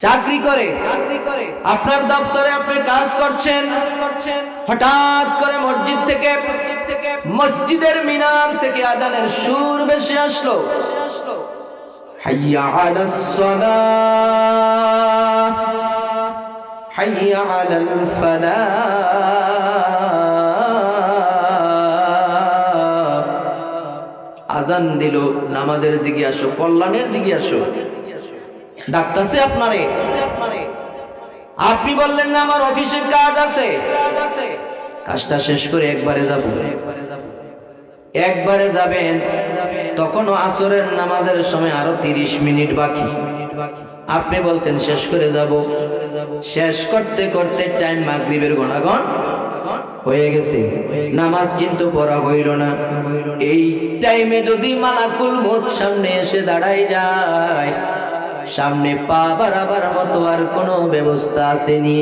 চাকরি করে আপনার দপ্তরে আপনি কাজ করছেন, হঠাৎ করে মসজিদের মিনার থেকে আযানের সুর ভেসে আসলো, হাইয়া আলাস সালাহ হাইয়া আলাল ফালাহ। আযান দিল, নামাজের দিকে আসো, কল্যাণের দিকে আসো, ডাকতেছে আপনারে। আপনি বললেন না আমার অফিসে কাজ আছে, কাজটা শেষ করে একবারে যাব। একবারে যাবেন, তখনও আসরের নামাজের সময় আরো 30 মিনিট বাকি। আপনি বলছেন শেষ করে যাব, শেষ করতে করতে টাইম মাগরিবের গণাগণ হয়ে গেছে, নামাজ কিন্তু পড়া হইল না। এই টাইমে যদি মালাকুল মউত সামনে এসে দাঁড়াই যায়, সামনে পা বাড়াবার মতো আর কোনো ব্যবস্থা আসেনি।